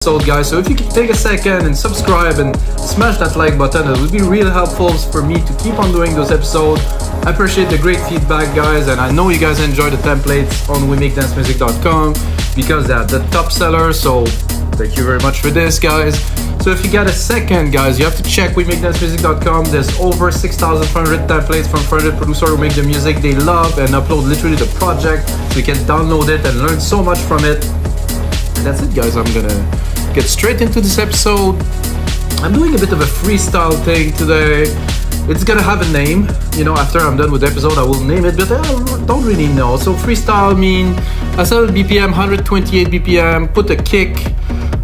episode, guys. So if you could take a second and subscribe and smash that like button, it would be real helpful for me to keep on doing those episodes. I appreciate the great feedback, guys, and I know you guys enjoy the templates on WeMakeDanceMusic.com because they're the top seller. So thank you very much for this, guys. So if you got a second, guys, you have to check WeMakeDanceMusic.com. There's over 6,500 templates from 400 producers who make the music they love and upload literally the project, so you can download it and learn so much from it. And that's it, guys. I'm gonna get straight into this episode. I'm doing a bit of a freestyle thing today. It's gonna have a name, you know, after I'm done with the episode I will name it, but I don't really know. So freestyle mean I set BPM 128 BPM, put a kick,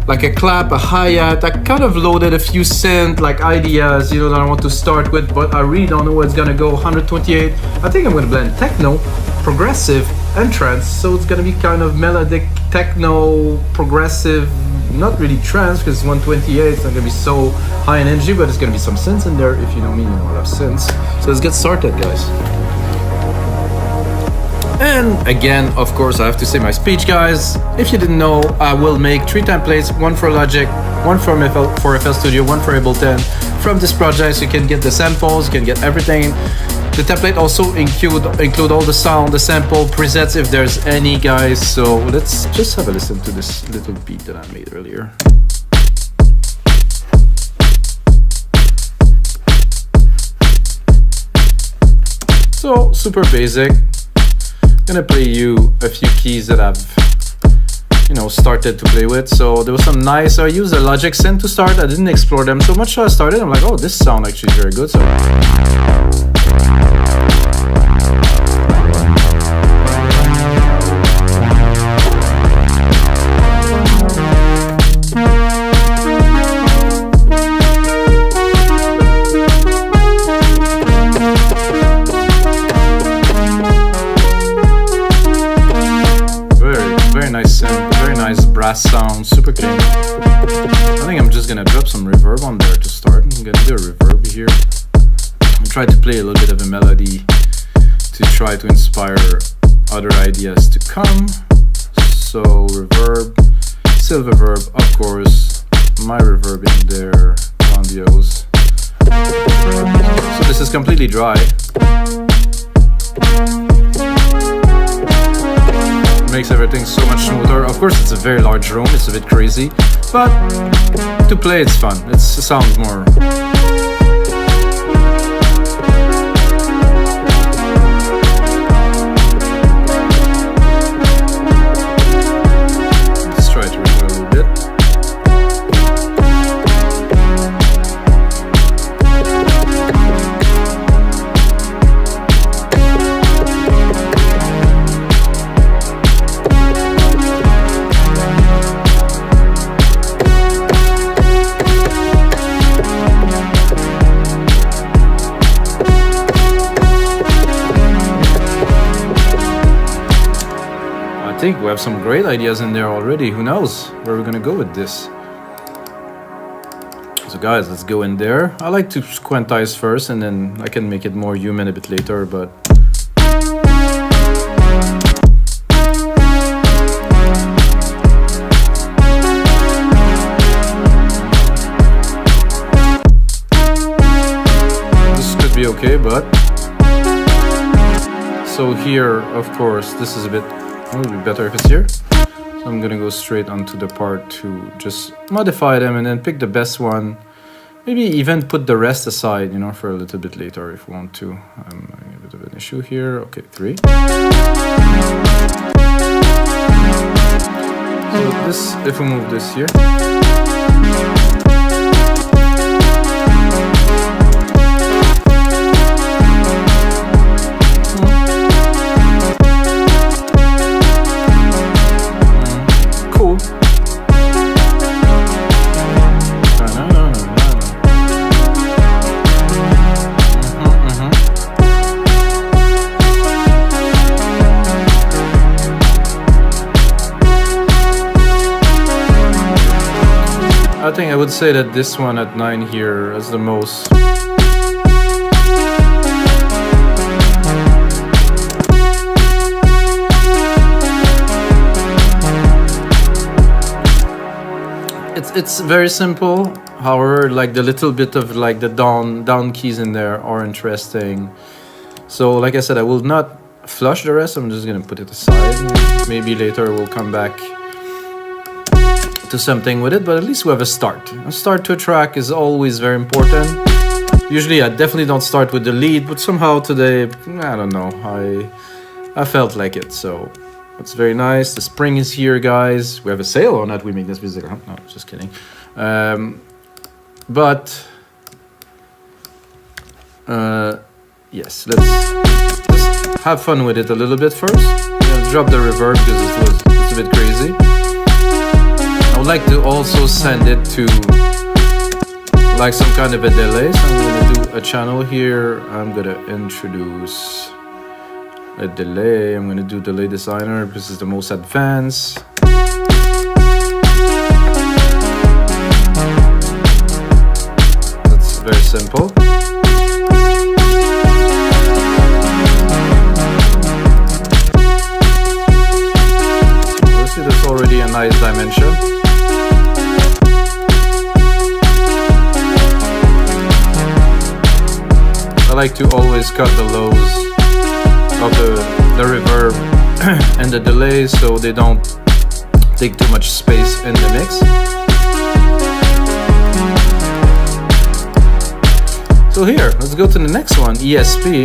like a clap, a hi-hat. I kind of loaded a few synth like ideas, you know, that I want to start with, but I really don't know where it's gonna go. 128. I think I'm gonna blend techno, progressive, and trance. So it's gonna be kind of melodic techno, progressive, not really trance because it's 128. It's not gonna be so high in energy, but it's gonna be some synths in there. If you know me, you know I love synths. So let's get started, guys. And again, of course, I have to say my speech, guys. If you didn't know, I will make 3 templates, one for Logic, one for FL Studio, one for Ableton from this project, so you can get the samples, you can get everything. The template also include all the sound, the sample, presets if there's any, guys. So let's just have a listen to this little beat that I made earlier. So super basic. Gonna play you a few keys that I've, you know, started to play with. So there was some nice, I used a Logic synth to start. I didn't explore them so much, so I started, I'm like, oh, this sound actually is very good. So sound, super clean. I think I'm just gonna drop some reverb on there to start. I'm gonna do a reverb here and try to play a little bit of a melody to try to inspire other ideas to come. So reverb, silver reverb, of course, my reverb in there, grandiose. So this is completely dry. Makes everything so much smoother. Of course, it's a very large room, it's a bit crazy, but to play it's fun. It sounds more. Let's try to reverb a little bit. I think we have some great ideas in there already. Who knows where we're gonna go with this? So guys, let's go in there. I like to quantize first and then I can make it more human a bit later, but this could be okay, but so here, of course, this is a bit, it would be better if it's here. So I'm gonna go straight onto the part to just modify them and then pick the best one. Maybe even put the rest aside, you know, for a little bit later if we want to. I'm having a bit of an issue here. Okay, 3. So this, if we move this here. I think I would say that this one at 9 here is the most. It's very simple. However, like the little bit of like the down keys in there are interesting. So like I said, I will not flush the rest. I'm just gonna put it aside. Maybe later we'll come back to something with it, but at least we have a start. A start to a track is always very important. Usually I definitely don't start with the lead, but somehow today, I don't know, I felt like it, so it's very nice. The spring is here, guys. We have a sale on that. We make this music. No, just kidding. Yes, let's have fun with it a little bit first. Drop the reverb because it's a bit crazy. I would like to also send it to like some kind of a delay. So I'm gonna do a channel here. I'm gonna introduce a delay. I'm gonna do delay designer because it's the most advanced. That's very simple. See, that's already a nice dimension. I like to always cut the lows of the reverb and the delay so they don't take too much space in the mix. So here, let's go to the next one, ESP.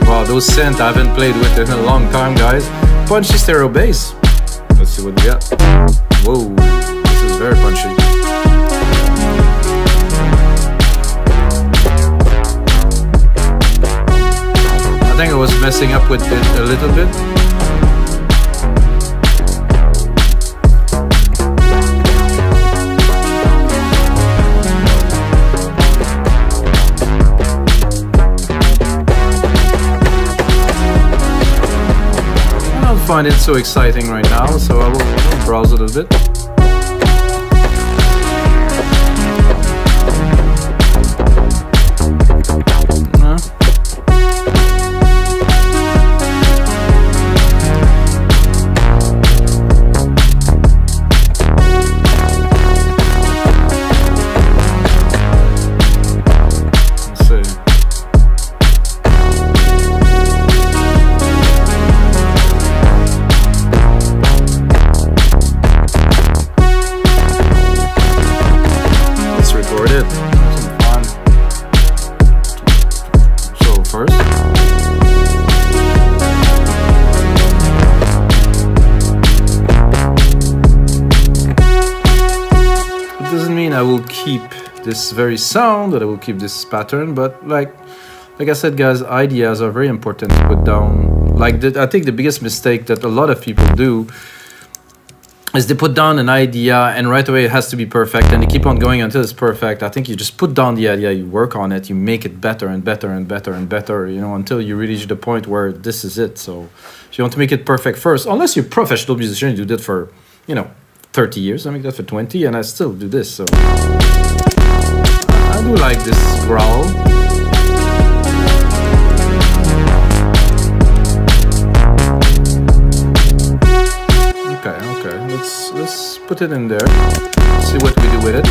Wow, those synth I haven't played with in a long time, guys. Punchy stereo bass. Let's see what we got. Whoa, this is very punchy. I think I was messing up with it a little bit. I don't find it so exciting right now, so I will browse a little bit. I will keep this very sound, that I will keep this pattern, but like I said, guys, ideas are very important to put down. Like I think the biggest mistake that a lot of people do is they put down an idea and right away it has to be perfect and they keep on going until it's perfect. I think you just put down the idea, you work on it, you make it better and better and better and better, you know, until you reach the point where this is it. So if you want to make it perfect first, unless you're a professional musician, you do that for, you know, 30 years. I make that for 20 and I still do this. So I do like this growl. Okay, let's put it in there. See what we do with it.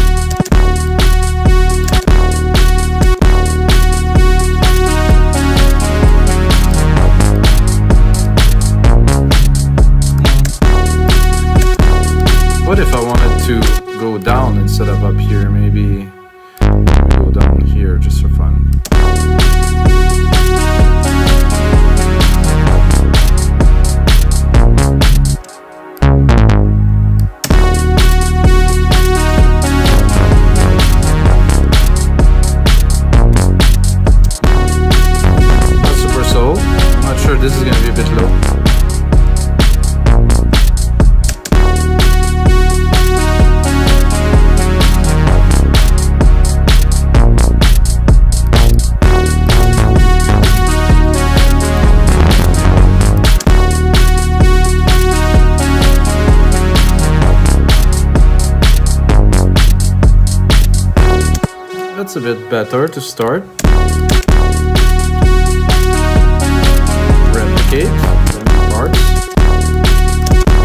What if I wanted to go down instead of up here? Maybe go down here just for fun. Not super soul. I'm not sure, this is gonna be a bit low. That's a bit better to start. Replicate the parts.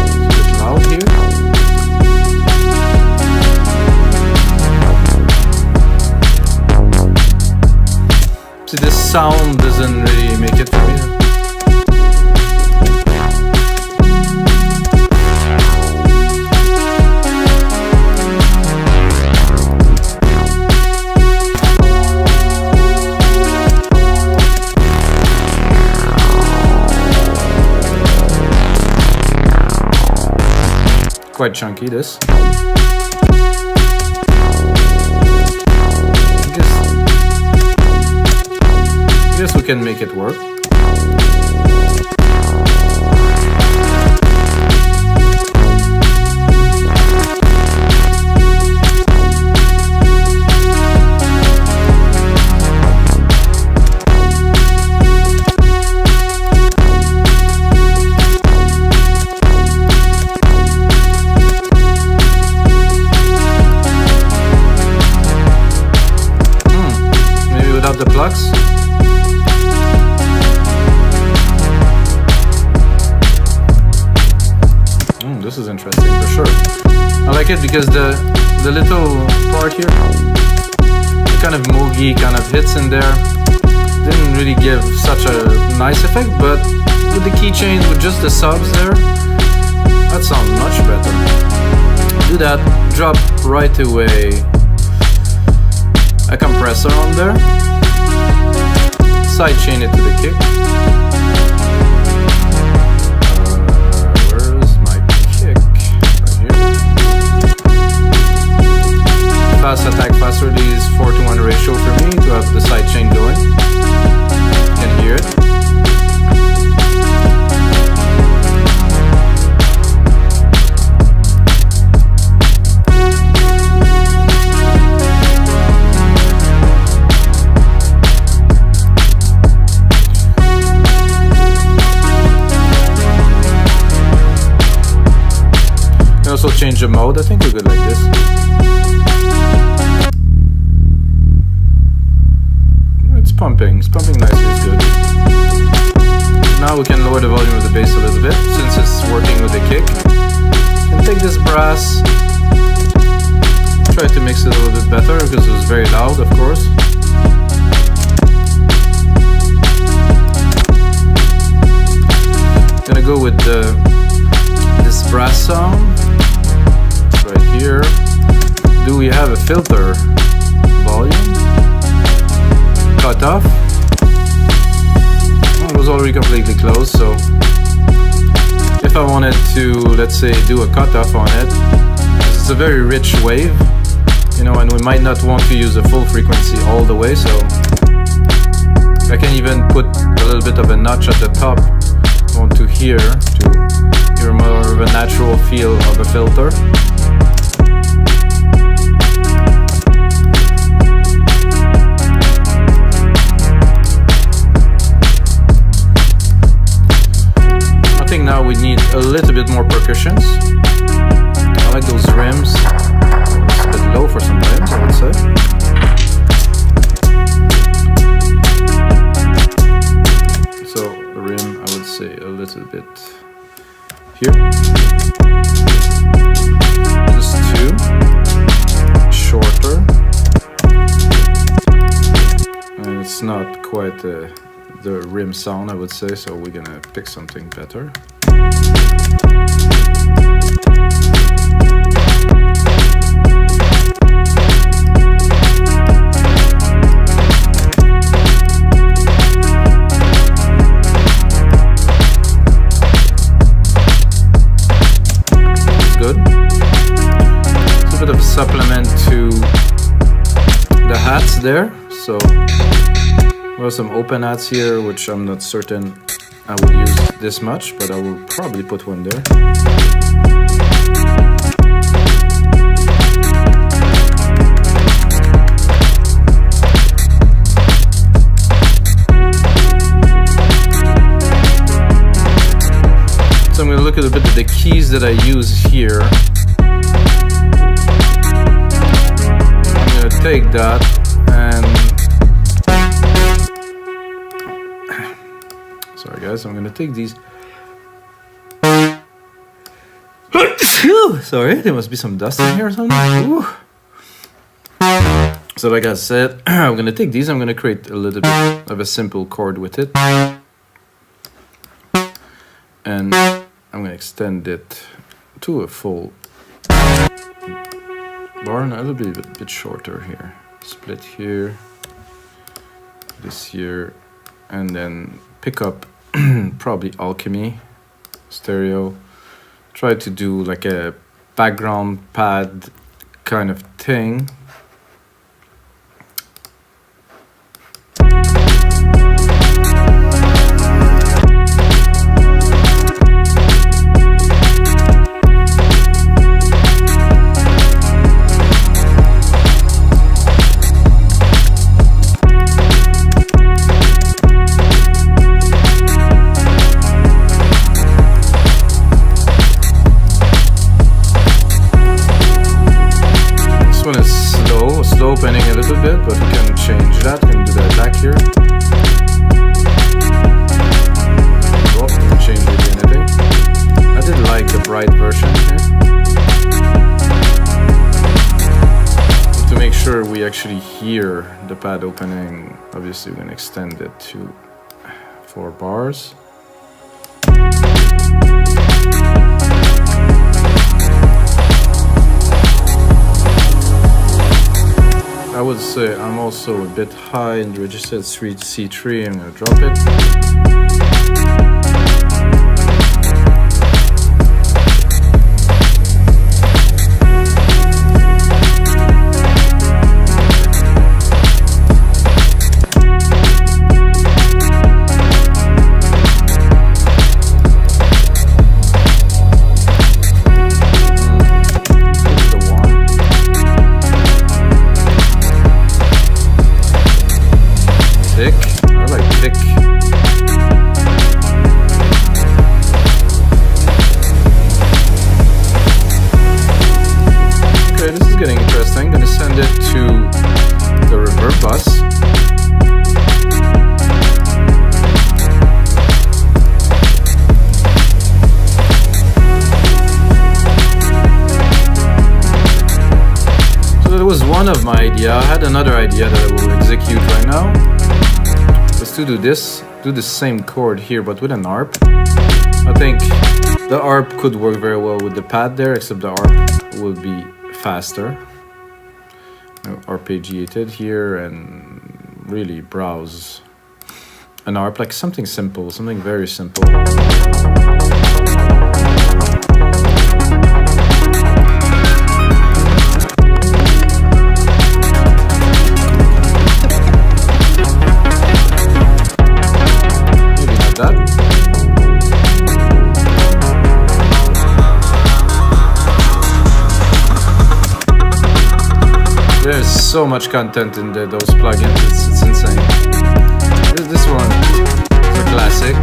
It's a bit loud here. See, this sound doesn't really make it for me. Quite chunky, this. I guess we can make it work. The plugs. This is interesting for sure. I like it because the little part here, kind of moogie kind of hits in there, didn't really give such a nice effect, but with the keychain, with just the subs there, that sounds much better. Do that, drop right away a compressor on there. Sidechain it to the kick. Where is my kick? Right here. Fast attack, fast release, 4:1 ratio for me to have the sidechain going. You can hear it. Also change the mode. I think we're good like this. It's pumping nicely, it's good. Now we can lower the volume of the bass a little bit since it's working with the kick. Can take this brass, try to mix it a little bit better because it was very loud, of course. Gonna go with this brass sound. Right here. Do we have a filter? Volume? Cut off? Well, it was already completely closed, so if I wanted to, let's say, do a cutoff on it, it's a very rich wave, you know, and we might not want to use the full frequency all the way, so I can even put a little bit of a notch at the top onto here to hear more of a natural feel of a filter. I think now we need a little bit more percussions. I like those rims. It's a bit low for some rims, I would say. So the rim, I would say a little bit here. Just two. Shorter. And it's not quite the rim sound, I would say, so we're gonna pick something better. Bit of a supplement to the hats there, so there are some open hats here which I'm not certain I would use this much, but I will probably put one there. So I'm going to look at a bit of the keys that I use here. Take that and sorry guys, I'm gonna take these. Sorry, there must be some dust in here or something. Ooh. So like I said, I'm gonna take these, I'm gonna create a little bit of a simple chord with it. And I'm gonna extend it to a full bar, and it'll be a bit shorter here. Split here, this here, and then pick up probably Alchemy, stereo. Try to do like a background pad kind of thing. Opening a little bit, but we can change that. We can do that back here. Oh, we can change really anything. I did like the bright version here. To make sure we actually hear the pad opening, obviously we're going to extend it to 4 bars. I would say I'm also a bit high in the register at C3. I'm going to drop it. One of my idea. I had another idea that I will execute right now. Let's do this. Do the same chord here, but with an arp. I think the arp could work very well with the pad there, except the arp will be faster. Arpeggiated here and really browse an arp, like something simple, something very simple. There's so much content in those plugins, it's insane. This one is a classic. I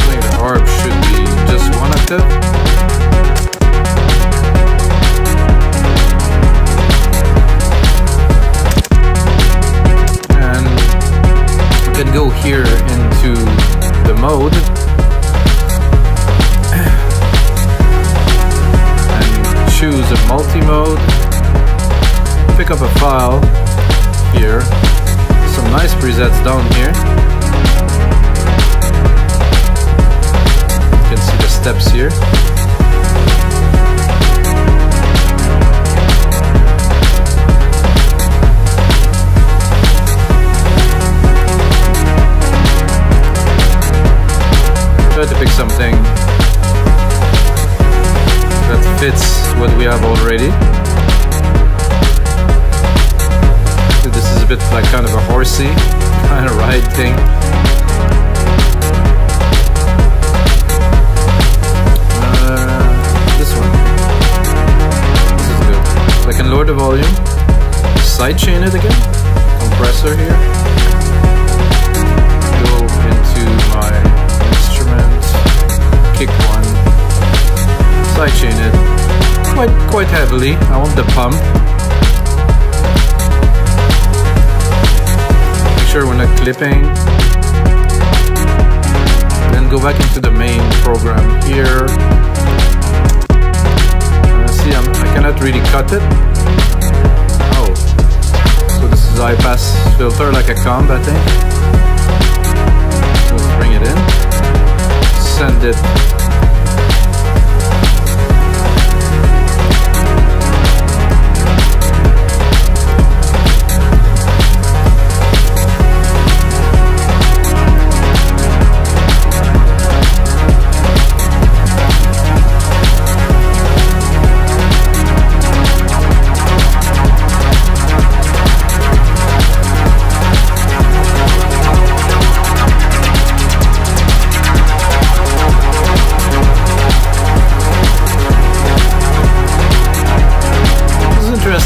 think the harp should be just 1 octave. Go here into the mode and choose a multi-mode, pick up a file here, some nice presets down here. You can see the steps here. Try to pick something that fits what we have already. So this is a bit like kind of a horsey kind of ride thing. This one. This is good. So I can lower the volume, sidechain it again, compressor here. Go into my kick one, sidechain it quite heavily. I want the pump. sure we're not clipping. Then go back into the main program here. See, I cannot really cut it. Oh, so this is high pass filter, like a comb, I think. Let's bring it in. Send it.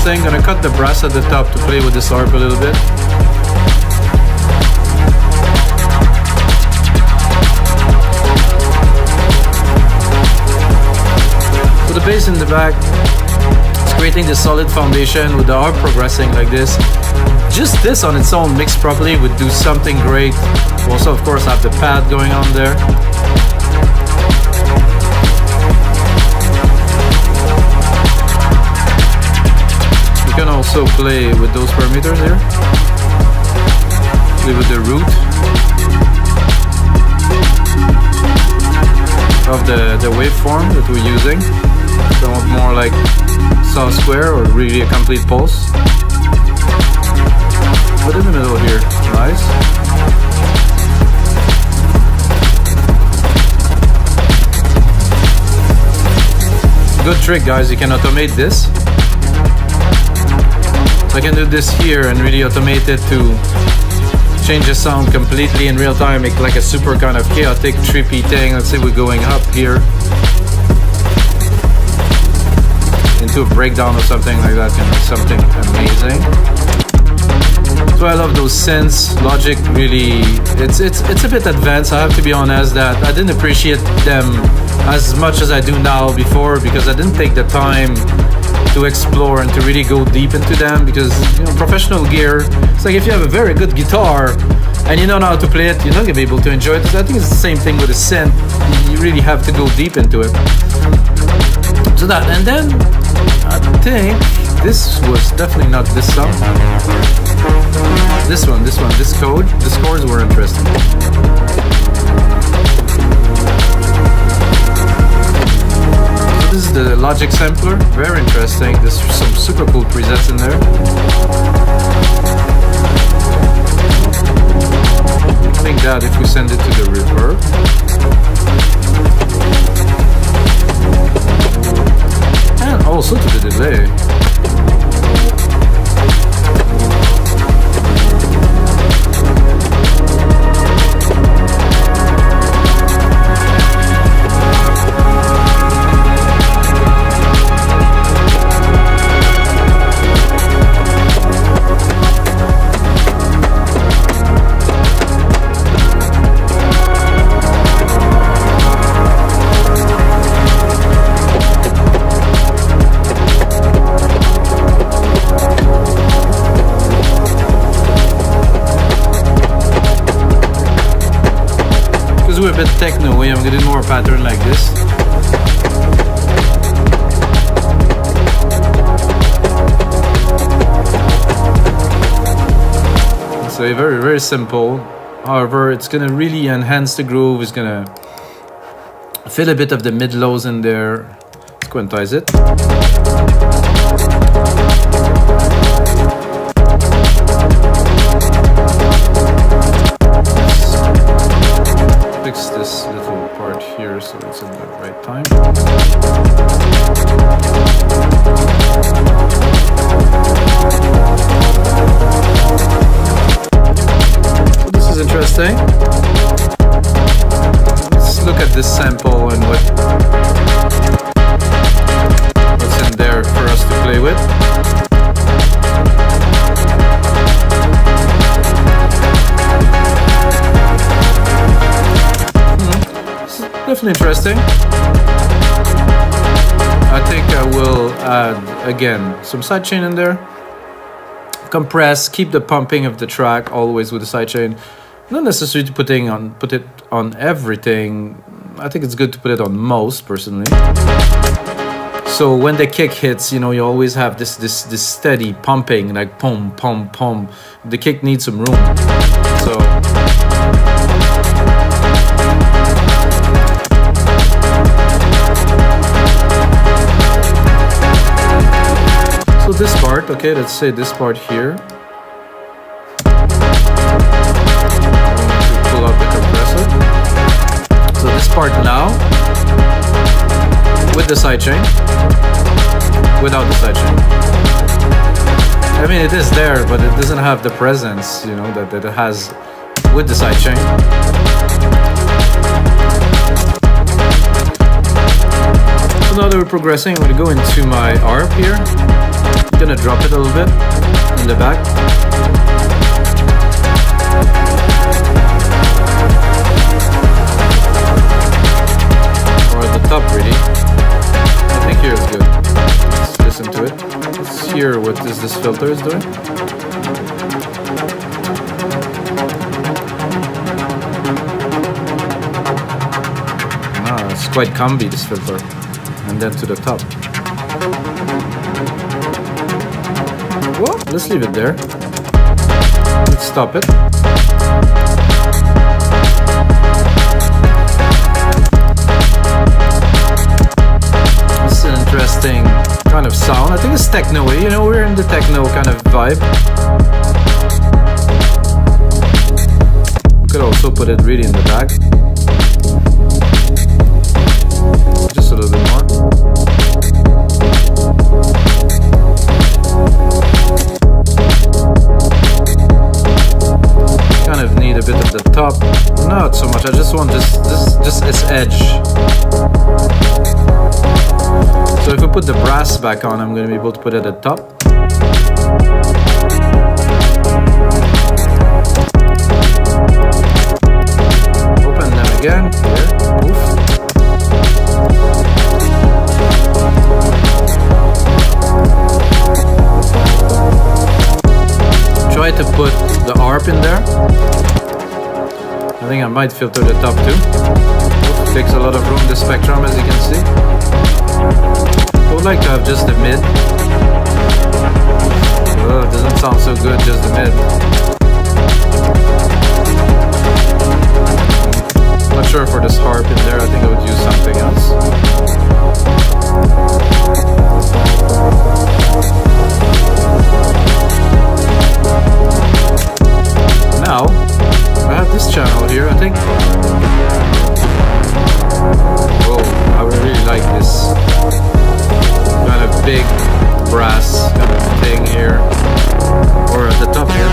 I'm gonna cut the brass at the top to play with this harp a little bit. So the bass in the back is creating this solid foundation with the harp progressing like this. Just this on its own, mixed properly, would do something great. We also, of course, have the pad going on there. You can also play with those parameters here. Play with the root of the waveform that we're using. So I want more like saw square or really a complete pulse. Put in the middle here, nice. Good trick, guys, you can automate this. I can do this here and really automate it to change the sound completely in real time, make like a super kind of chaotic, trippy thing. Let's say we're going up here into a breakdown or something like that, and something amazing. So I love those synths. Logic really, it's a bit advanced. I have to be honest that I didn't appreciate them as much as I do now before, because I didn't take the time to explore and to really go deep into them, because professional gear, it's like if you have a very good guitar and you don't know how to play it, you're not gonna be able to enjoy it. So I think it's the same thing with a synth. You really have to go deep into it. So that, and then I think this was definitely not this song. This chords were interesting. This is the Logic sampler, very interesting. There's some super cool presets in there. I think that if we send it to the reverb, and also to the delay. Do a bit techno, I'm gonna do more pattern like this. So very, very simple. However, it's gonna really enhance the groove. It's gonna fill a bit of the mid-lows in there. Let's quantize it. Fix this little part here so it's in the right time. So this is interesting. Let's look at this sample and what's in there for us to play with. Definitely interesting. I think I will add again some sidechain in there compress, keep the pumping of the track always with the sidechain. Not necessarily put it on everything. I think it's good to put it on most, personally. So when the kick hits, you know, you always have this steady pumping, like pum pum pum. The kick needs some room. So this part, okay, let's say this part here. Pull out the compressor. So this part now, with the sidechain, without the sidechain. I mean, it is there, but it doesn't have the presence, you know, that it has with the sidechain. So now that we're progressing, I'm going to go into my ARP here. I'm going to drop it a little bit in the back. Or at the top, really. I think here is good. Let's listen to it. Let's hear what this filter is doing. Ah, it's quite comby, this filter. And then to the top. Well, let's leave it there. Let's stop it. It's an interesting kind of sound. I think it's techno-y, you know, we're in the techno kind of vibe. We could also put it really in the back. Just a little bit more. Kind of need a bit of the top. Not so much. I just want just its edge. So if we put the brass back on, I'm going to be able to put it at the top. Open them again. Here. Oof. Try to put the ARP in there. I think I might filter the top too. Oof, takes a lot of room, the spectrum, as you can see. I would like to have just the mid. Oh, it doesn't sound so good, just the mid. Not sure for this harp in there, I think I would use something else. Now, I have this channel here, I think. Whoa, I would really like this kind of big brass kind of thing here, or at the top here.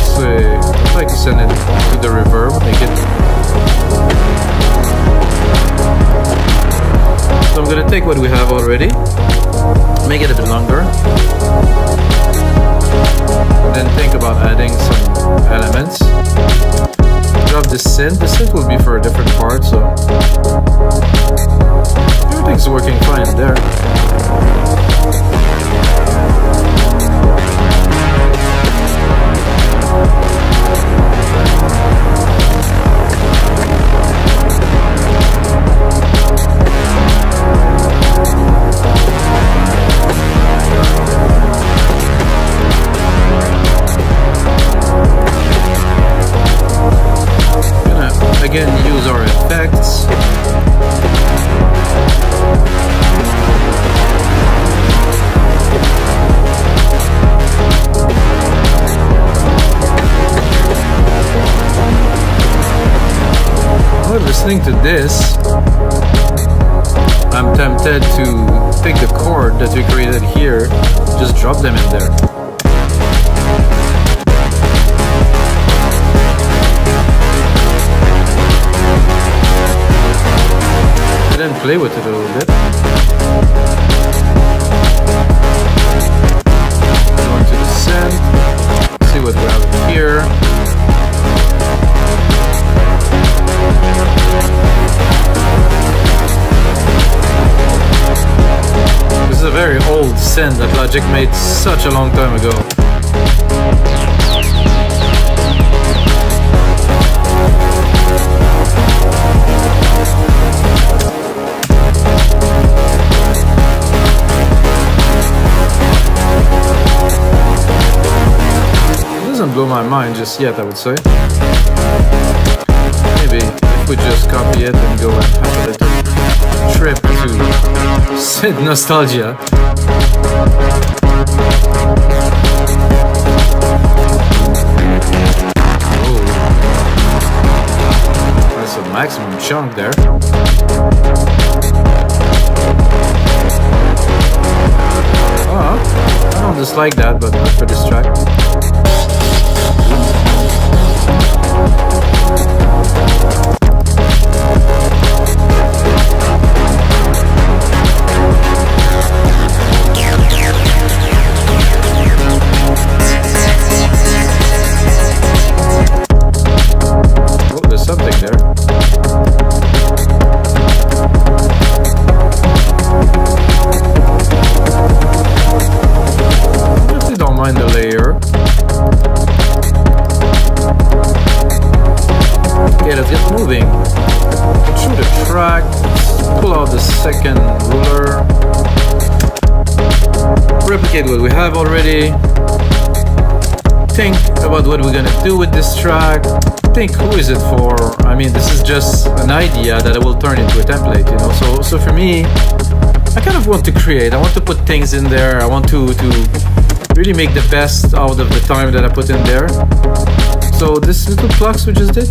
So I'd like to send it to the reverb, make it. So I'm gonna take what we have already, make it a bit longer, and then think about adding some elements. Drop this synth. The synth will be for a different part, so everything's working fine there. Again, use our effects. While listening to this, I'm tempted to pick the chord that we created here, just drop them in there. Then play with it a little bit. Go into the synth, see what we have here. old synth that Logic made such a long time ago. It doesn't blow my mind just yet, I would say. Maybe if we just copy it and go and have a little trip to synth nostalgia. Oh, that's a maximum chunk there. Oh, I don't dislike that, but not for this track. Second ruler, replicate what we have already, think about what we're gonna do with this track, think who is it for. I mean, this is just an idea that I will turn into a template, you know. So for me, I kind of want to create, I want to put things in there, I want to really make the best out of the time that I put in there. So this little plucks we just did,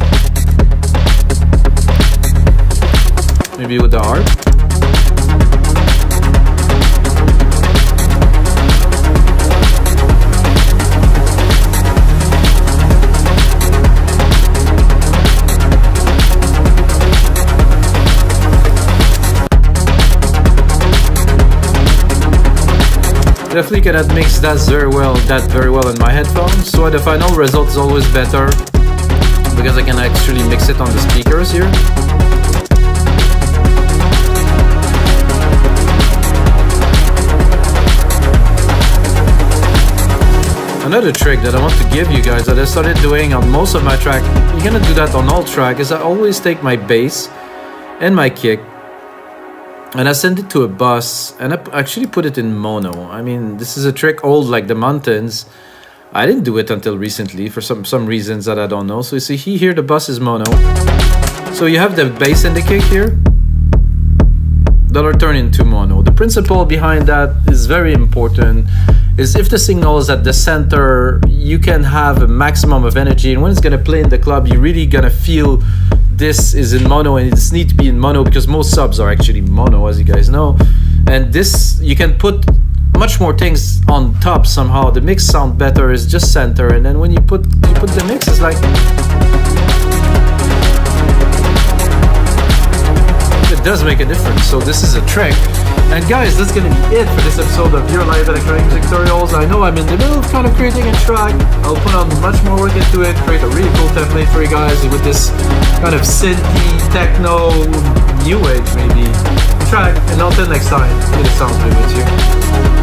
maybe with the harp. Definitely cannot mix that very well in my headphones, so the final result is always better because I can actually mix it on the speakers here. Another trick that I want to give you guys that I started doing on most of my track, you're gonna do that on all track, is I always take my bass and my kick and I send it to a bus and I actually put it in mono. I mean, this is a trick old like the mountains. I didn't do it until recently for some reasons that I don't know. So you see here the bus is mono. So you have the bass and the kick here that are turned into mono. The principle behind that is very important. Is if the signal is at the center, you can have a maximum of energy, and when it's gonna play in the club, you're really gonna feel this is in mono, and it's need to be in mono because most subs are actually mono, as you guys know. And this, you can put much more things on top somehow. The mix sound better is just center, and then when you put the mix, it's like it does make a difference. So this is a trick. And guys, that's gonna be it for this episode of your live electronic music tutorials. I know I'm in the middle of kind of creating a track. I'll put on much more work into it, create a really cool template for you guys with this kind of synthy, techno, new age maybe track. And until next time, it sounds good with you.